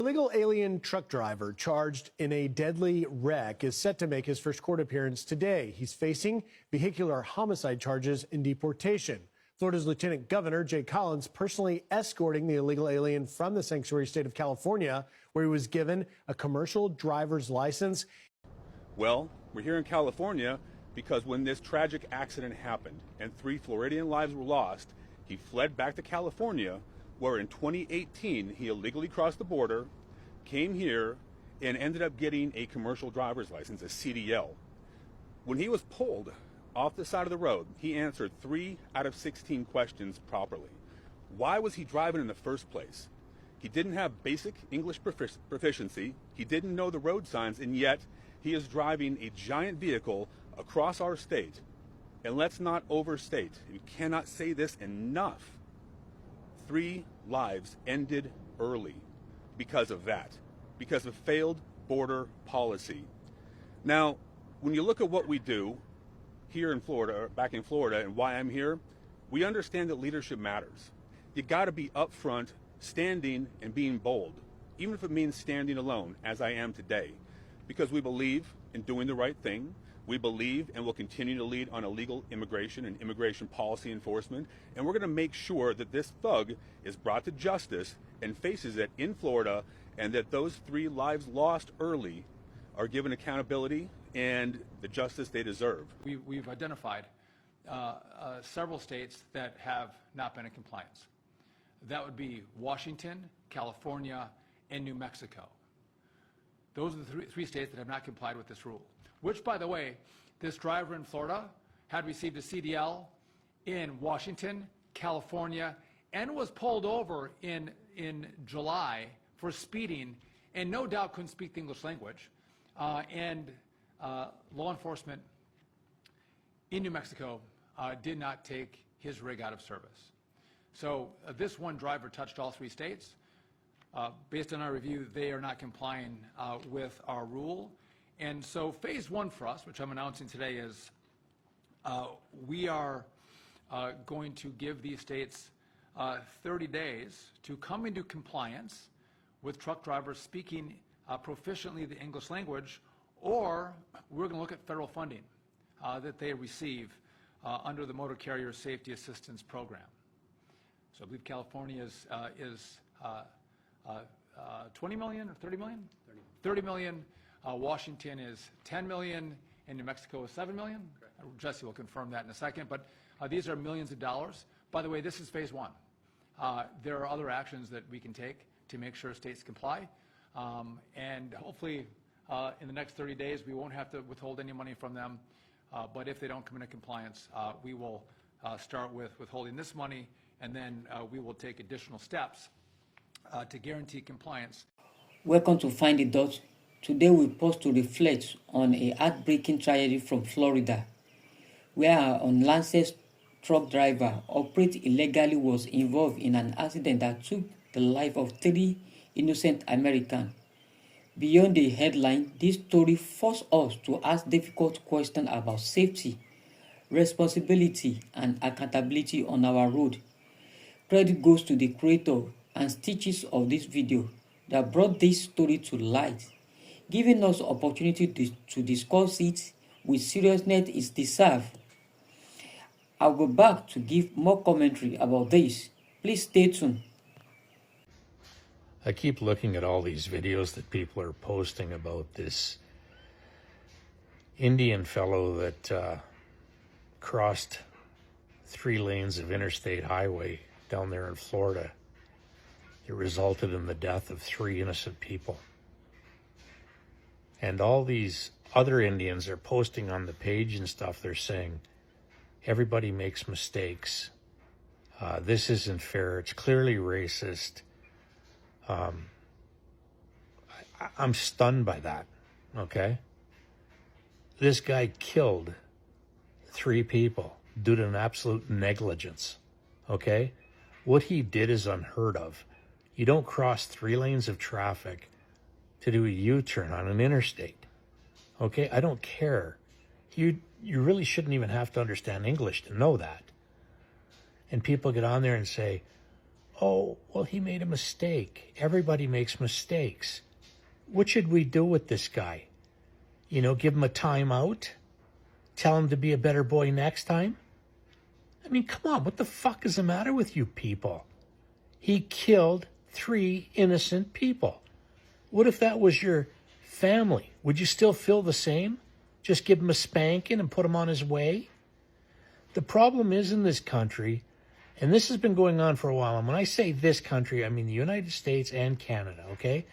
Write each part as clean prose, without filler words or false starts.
Illegal alien truck driver charged in a deadly wreck is set to make his first court appearance today. He's facing vehicular homicide charges and deportation. Florida's Lieutenant Governor Jay Collins personally escorting the illegal alien from the sanctuary state of California, where he was given a commercial driver's license. Well, we're here in California because when this tragic accident happened and 3 Floridian lives were lost, he fled back to California, where in 2018 he illegally crossed the border, came here, and ended up getting a commercial driver's license, a CDL. When he was pulled off the side of the road, he answered 3 out of 16 questions properly. Why was he driving in the first place? He didn't have basic English proficiency, he didn't know the road signs, and yet he is driving a giant vehicle across our state. And let's not overstate, we cannot say this enough. 3 lives ended early because of that, because of failed border policy. Now, when you look at what we do here in Florida, or back in Florida, and why I'm here, we understand that leadership matters. You got to be upfront, standing and being bold, even if it means standing alone, as I am today, because we believe in doing the right thing. We believe and will continue to lead on illegal immigration and immigration policy enforcement, and we're going to make sure that this thug is brought to justice and faces it in Florida, and that those 3 lives lost early are given accountability and the justice they deserve. We've identified several states that have not been in compliance. That would be Washington, California, and New Mexico. Those are the three states that have not complied with this rule, which, by the way, this driver in Florida had received a CDL in Washington, California, and was pulled over in July for speeding, and no doubt couldn't speak the English language. Law enforcement in New Mexico did not take his rig out of service. So this one driver touched all 3 states. Based on our review, they are not complying with our rule. And so phase 1 for us, which I'm announcing today, is we are going to give these states 30 days to come into compliance with truck drivers speaking proficiently the English language, or we're going to look at federal funding that they receive under the Motor Carrier Safety Assistance Program. So I believe California is 20 million or 30 million? 30 million. Washington is 10 million, and New Mexico is 7 million. Correct. Jesse will confirm that in a second, but these are millions of dollars. By the way, this is phase 1. There are other actions that we can take to make sure states comply, and hopefully in the next 30 days we won't have to withhold any money from them, but if they don't come into compliance, we will start with withholding this money, and then we will take additional steps to guarantee compliance. Welcome to Find the Dot. Today we pause to reflect on a heartbreaking tragedy from Florida, where an unlicensed truck driver operating illegally was involved in an accident that took the life of 3 innocent Americans. Beyond the headline, this story forced us to ask difficult questions about safety, responsibility, and accountability on our road. Credit goes to the creator and stitches of this video that brought this story to light, giving us opportunity to discuss it with seriousness it deserves. I'll go back to give more commentary about this. Please stay tuned. I keep looking at all these videos that people are posting about this Indian fellow that crossed 3 lanes of interstate highway down there in Florida. It resulted in the death of 3 innocent people. And all these other Indians are posting on the page and stuff. They're saying, everybody makes mistakes. This isn't fair. It's clearly racist. I'm stunned by that, okay? This guy killed 3 people due to an absolute negligence, okay? What he did is unheard of. You don't cross 3 lanes of traffic to do a U-turn on an interstate, okay? I don't care. You really shouldn't even have to understand English to know that. And people get on there and say, oh, well, he made a mistake. Everybody makes mistakes. What should we do with this guy? You know, give him a timeout? Tell him to be a better boy next time? I mean, come on, what the fuck is the matter with you people? He killed 3 innocent people. What if that was your family? Would you still feel the same? Just give him a spanking and put him on his way? The problem is in this country, and this has been going on for a while, and when I say this country, I mean the United States and Canada, okay?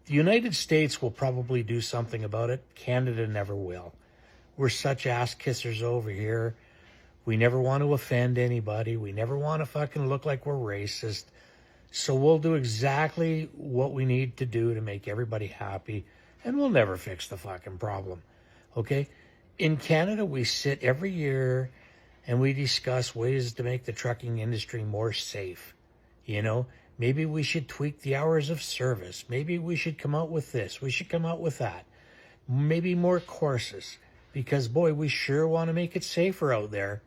The United States will probably do something about it. Canada never will. We're such ass kissers over here. We never want to offend anybody. We never want to fucking look like we're racist. So we'll do exactly what we need to do to make everybody happy, and we'll never fix the fucking problem, okay? In Canada, we sit every year and we discuss ways to make the trucking industry more safe. You know, maybe we should tweak the hours of service. Maybe we should come out with this. We should come out with that. Maybe more courses. Because, boy, we sure want to make it safer out there.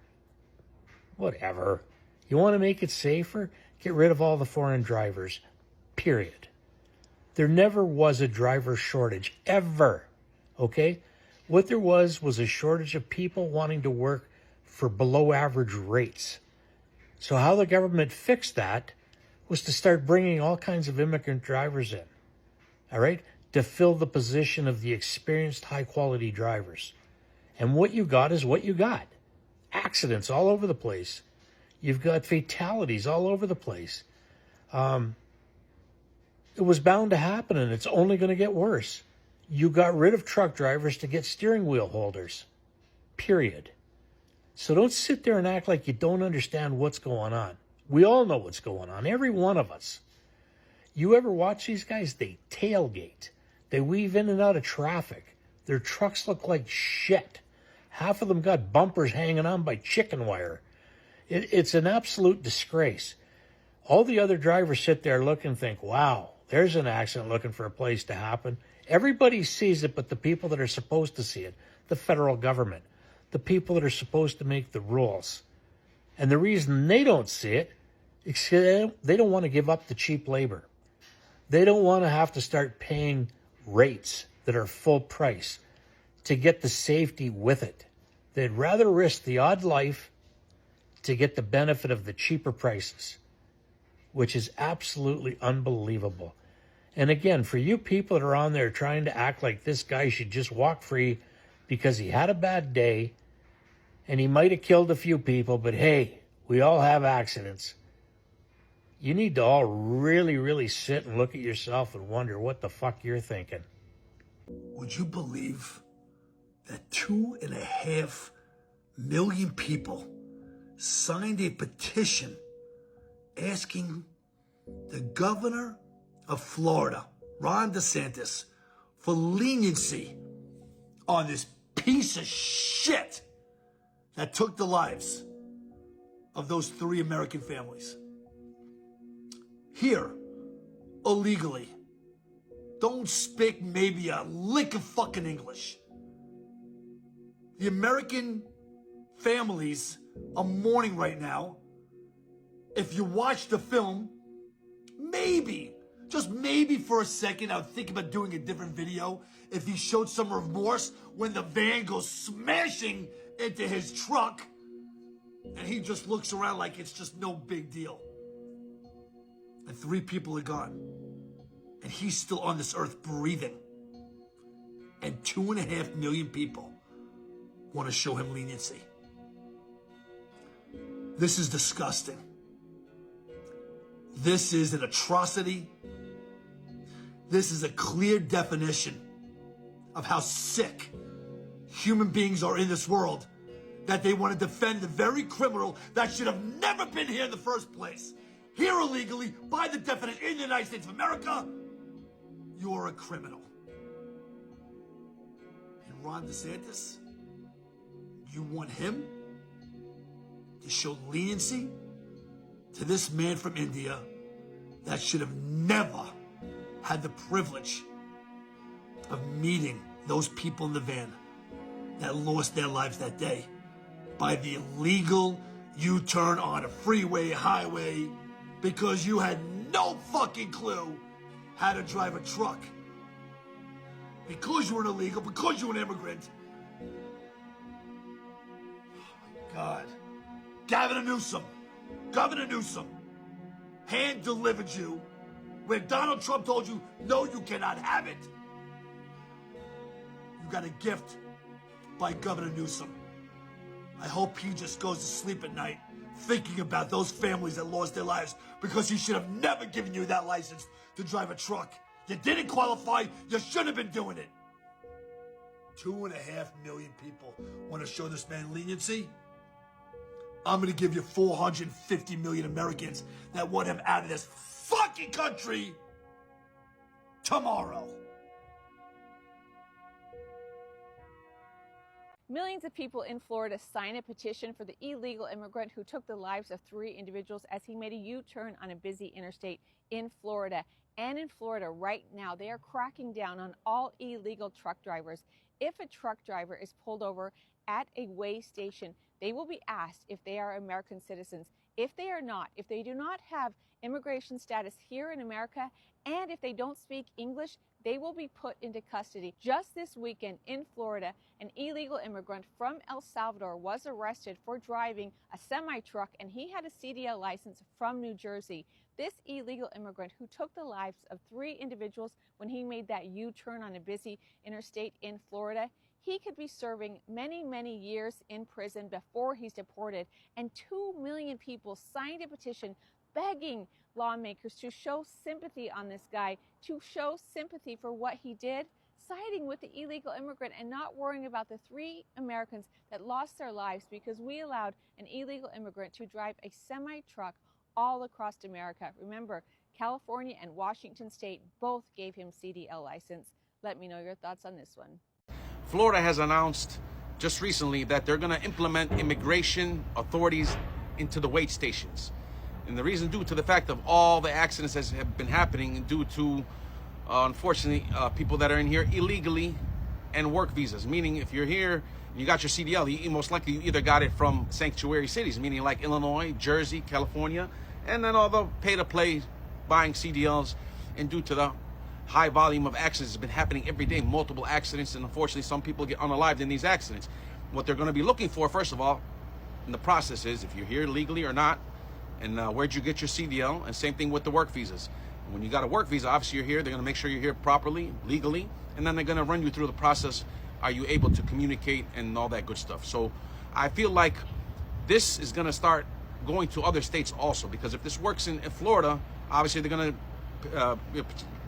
Whatever. You want to make it safer? Get rid of all the foreign drivers. Period. There never was a driver shortage. Ever. Okay? What there was a shortage of people wanting to work for below average rates. So how the government fixed that was to start bringing all kinds of immigrant drivers in, all right, to fill the position of the experienced high quality drivers. And what you got is what you got. Accidents all over the place. You've got fatalities all over the place. It was bound to happen, and it's only going to get worse. You got rid of truck drivers to get steering wheel holders. Period. So don't sit there and act like you don't understand what's going on. We all know what's going on, every one of us. You ever watch these guys? They tailgate. They weave in and out of traffic. Their trucks look like shit. Half of them got bumpers hanging on by chicken wire. It's an absolute disgrace. All the other drivers sit there look and think, wow, there's an accident looking for a place to happen. Everybody sees it, but the people that are supposed to see it, the federal government, the people that are supposed to make the rules. And the reason they don't see it is they don't want to give up the cheap labor. They don't want to have to start paying rates that are full price to get the safety with it. They'd rather risk the odd life to get the benefit of the cheaper prices, which is absolutely unbelievable. And again, for you people that are on there trying to act like this guy should just walk free because he had a bad day and he might have killed a few people, but hey, we all have accidents. You need to all really, really sit and look at yourself and wonder what the fuck you're thinking. Would you believe that 2.5 million people signed a petition asking the governor of Florida, Ron DeSantis, for leniency on this piece of shit that took the lives of those 3 American families? Here, illegally. Don't speak maybe a lick of fucking English. The American families are mourning right now. If you watch the film, maybe, just maybe for a second, I would think about doing a different video if he showed some remorse when the van goes smashing into his truck and he just looks around like it's just no big deal. And 3 people are gone. And he's still on this earth breathing. And 2.5 million people want to show him leniency. This is disgusting. This is an atrocity. This is a clear definition of how sick human beings are in this world, that they want to defend the very criminal that should have never been here in the first place. Here illegally, by the definition, in the United States of America, you're a criminal. And Ron DeSantis, you want him to show leniency to this man from India that should have never had the privilege of meeting those people in the van that lost their lives that day by the illegal U-turn on a freeway, highway, because you had no fucking clue how to drive a truck. Because you were an illegal, because you were an immigrant. Oh my God. Governor Newsom hand-delivered you where Donald Trump told you, no, you cannot have it. You got a gift by Governor Newsom. I hope he just goes to sleep at night thinking about those families that lost their lives because he should have never given you that license to drive a truck. You didn't qualify. You should have been doing it. 2.5 million people want to show this man leniency. I'm going to give you 450 million Americans that want him out of this fucking country tomorrow. Millions of people in Florida signed a petition for the illegal immigrant who took the lives of 3 individuals as he made a U-turn on a busy interstate in Florida. And in Florida right now, they are cracking down on all illegal truck drivers. If a truck driver is pulled over at a weigh station, they will be asked if they are American citizens. If they are not, if they do not have immigration status here in America, and if they don't speak English, they will be put into custody. Just this weekend in Florida, an illegal immigrant from El Salvador was arrested for driving a semi-truck, and he had a CDL license from New Jersey. This illegal immigrant who took the lives of 3 individuals when he made that U-turn on a busy interstate in Florida, he could be serving many, many years in prison before he's deported. And 2 million people signed a petition begging lawmakers to show sympathy on this guy, to show sympathy for what he did, siding with the illegal immigrant and not worrying about the 3 Americans that lost their lives because we allowed an illegal immigrant to drive a semi-truck all across America. Remember, California and Washington State both gave him CDL license. Let me know your thoughts on this one. Florida has announced just recently that they're going to implement immigration authorities into the weigh stations. And the reason due to the fact of all the accidents that have been happening due to, unfortunately, people that are in here illegally and work visas. Meaning if you're here, you got your CDL, you most likely you either got it from sanctuary cities, meaning like Illinois, Jersey, California, and then all the pay-to-play buying CDLs. And due to the high volume of accidents has been happening every day, multiple accidents, and unfortunately some people get unalived in these accidents. What they're going to be looking for, first of all, in the process is if you're here legally or not, and where'd you get your CDL, and same thing with the work visas. When you got a work visa, obviously you're here, they're going to make sure you're here properly, legally, and then they're going to run you through the process. Are you able to communicate and all that good stuff? So I feel like this is going to start going to other states also, because if this works in Florida, obviously they're going to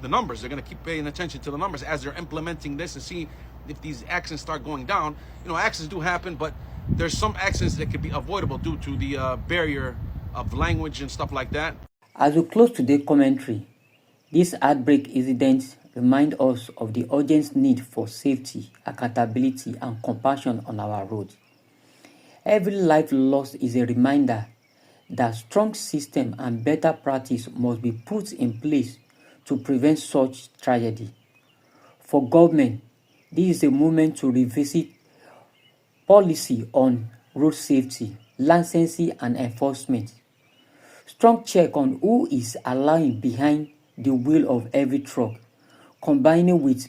the numbers, they're going to keep paying attention to the numbers as they're implementing this and see if these accidents start going down. You know, accidents do happen, but there's some accidents that could be avoidable due to the barrier of language and stuff like that. As we close today's commentary, these heartbreak incidents remind us of the urgent need for safety, accountability, and compassion on our roads. Every life lost is a reminder that strong system and better practice must be put in place to prevent such tragedy. For government, this is a moment to revisit policy on road safety, licensing, and enforcement. Strong check on who is allowing behind the wheel of every truck, combining with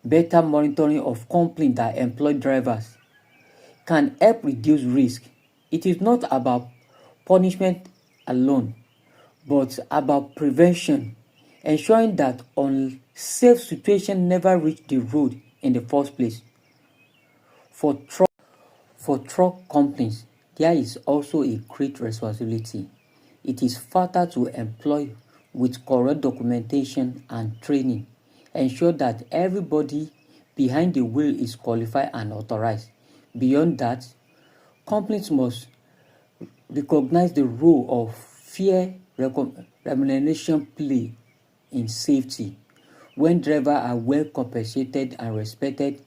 better monitoring of companies that employ drivers, can help reduce risk. It is not about punishment alone, but about prevention, ensuring that unsafe situations never reach the road in the first place. For truck companies, there is also a great responsibility. It is faster to employ with correct documentation and training, ensure that everybody behind the wheel is qualified and authorized. Beyond that, companies must recognize the role of fair remuneration play in safety. When drivers are well compensated and respected,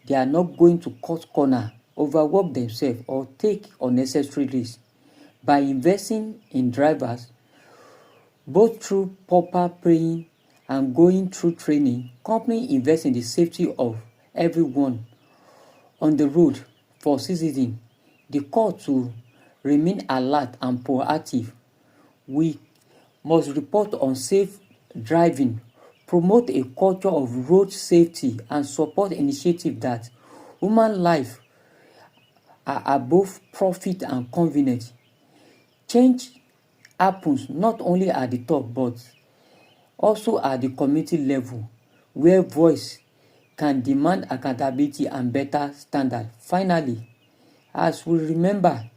they are not going to cut corners, overwork themselves, or take unnecessary risks. By investing in drivers, both through proper paying and going through training, companies invest in the safety of everyone on the road. For citizens, the call to remain alert and proactive. We must report on safe driving, promote a culture of road safety, and support initiatives that human life are above profit and convenience. Change happens not only at the top but also at the community level, where voice can demand accountability and better standards. Finally, as we remember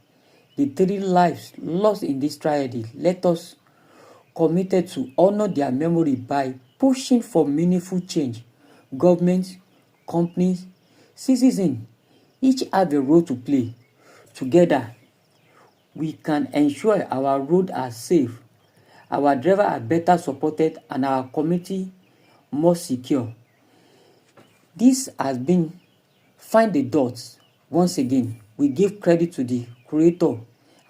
the 3 lives lost in this tragedy, let us committed to honor their memory by pushing for meaningful change. Governments, companies, citizens each have a role to play. Together, we can ensure our roads are safe, our drivers are better supported, and our community more secure. This has been Find the Dots. Once again, we give credit to the creator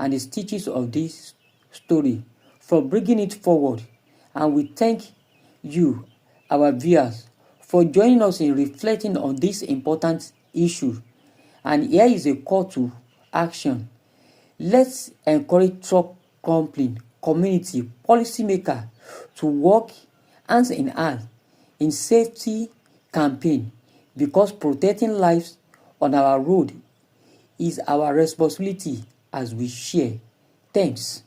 and the stitches of this story for bringing it forward, and we thank you, our viewers, for joining us in reflecting on this important issue. And here is a call to action. Let's encourage truck company, community, policymakers to work hands in hand in safety campaign, because protecting lives on our road is our responsibility as we share. Thanks.